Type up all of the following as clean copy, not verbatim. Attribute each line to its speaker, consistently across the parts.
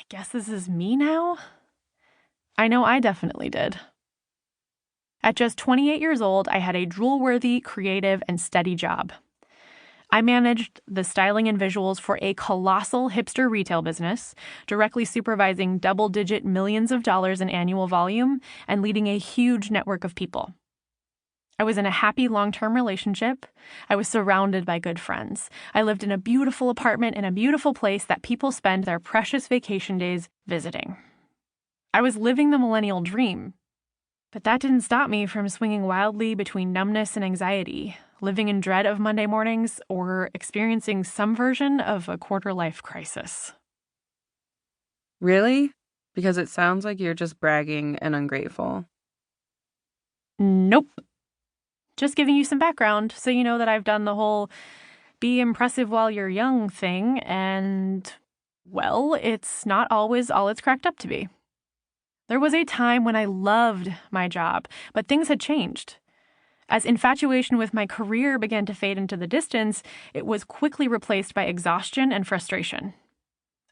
Speaker 1: guess this is me now? I know I definitely did. At just 28 years old, I had a drool-worthy, creative, and steady job. I managed the styling and visuals for a colossal hipster retail business, directly supervising double-digit millions of dollars in annual volume and leading a huge network of people. I was in a happy long-term relationship. I was surrounded by good friends. I lived in a beautiful apartment in a beautiful place that people spend their precious vacation days visiting. I was living the millennial dream. But that didn't stop me from swinging wildly between numbness and anxiety, living in dread of Monday mornings, or experiencing some version of a quarter-life crisis.
Speaker 2: Really? Because it sounds like you're just bragging and ungrateful.
Speaker 1: Nope. Just giving you some background so you know that I've done the whole be impressive while you're young thing, and, well, it's not always all it's cracked up to be. There was a time when I loved my job, but things had changed. As infatuation with my career began to fade into the distance, it was quickly replaced by exhaustion and frustration.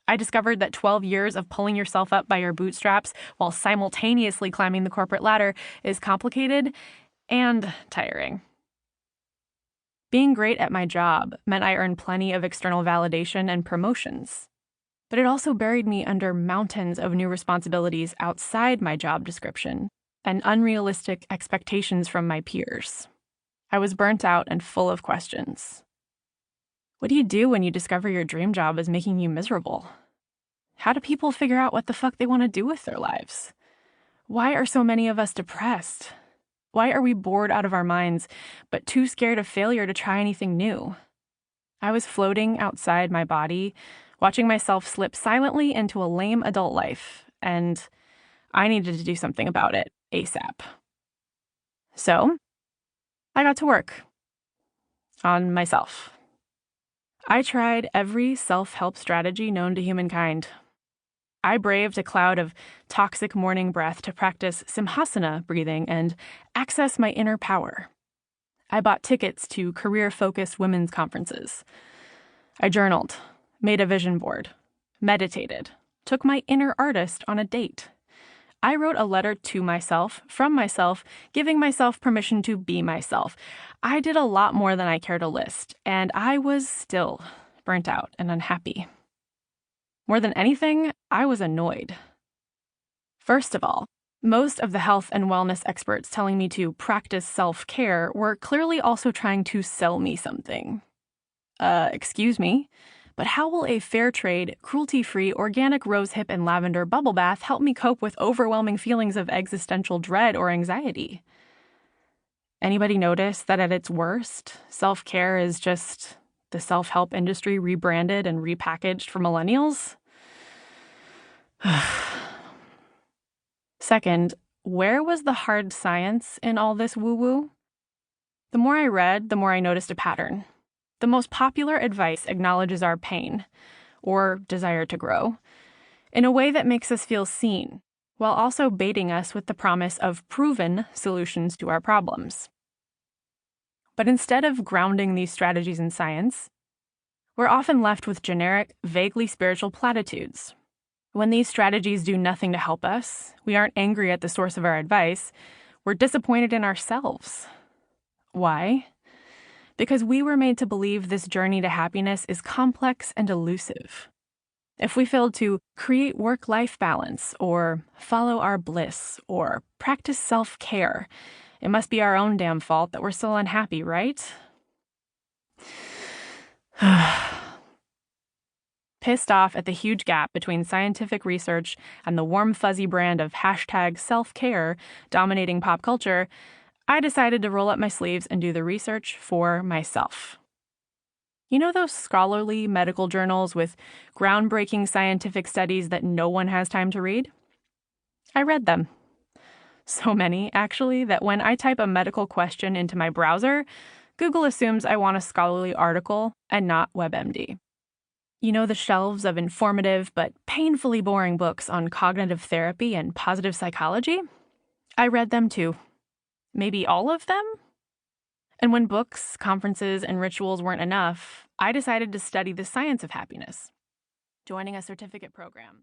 Speaker 1: I discovered that 12 years of pulling yourself up by your bootstraps while simultaneously climbing the corporate ladder is complicated and tiring. Being great at my job meant I earned plenty of external validation and promotions. But it also buried me under mountains of new responsibilities outside my job description and unrealistic expectations from my peers. I was burnt out and full of questions. What do you do when you discover your dream job is making you miserable? How do people figure out what the fuck they want to do with their lives? Why are so many of us depressed? Why are we bored out of our minds, but too scared of failure to try anything new? I was floating outside my body, watching myself slip silently into a lame adult life, and I needed to do something about it ASAP. So, I got to work on myself. I tried every self-help strategy known to humankind. I braved a cloud of toxic morning breath to practice simhasana breathing and access my inner power. I bought tickets to career-focused women's conferences. I journaled, made a vision board, meditated, took my inner artist on a date. I wrote a letter to myself, from myself, giving myself permission to be myself. I did a lot more than I care to list, and I was still burnt out and unhappy. More than anything, I was annoyed. First of all, most of the health and wellness experts telling me to practice self-care were clearly also trying to sell me something. Excuse me, but how will a fair trade, cruelty-free, organic rosehip and lavender bubble bath help me cope with overwhelming feelings of existential dread or anxiety? Anybody notice that at its worst, self-care is just the self-help industry rebranded and repackaged for millennials? Second, where was the hard science in all this woo-woo? The more I read, the more I noticed a pattern. The most popular advice acknowledges our pain, or desire to grow, in a way that makes us feel seen, while also baiting us with the promise of proven solutions to our problems. But instead of grounding these strategies in science, we're often left with generic, vaguely spiritual platitudes. When these strategies do nothing to help us, we aren't angry at the source of our advice, we're disappointed in ourselves. Why? Because we were made to believe this journey to happiness is complex and elusive. If we failed to create work-life balance, or follow our bliss, or practice self-care, it must be our own damn fault that we're still unhappy, right? Pissed off at the huge gap between scientific research and the warm fuzzy brand of hashtag self-care dominating pop culture, I decided to roll up my sleeves and do the research for myself. You know those scholarly medical journals with groundbreaking scientific studies that no one has time to read? I read them. So many, actually, that when I type a medical question into my browser, Google assumes I want a scholarly article and not WebMD. You know the shelves of informative but painfully boring books on cognitive therapy and positive psychology? I read them too. Maybe all of them? And when books, conferences, and rituals weren't enough, I decided to study the science of happiness, joining a certificate program.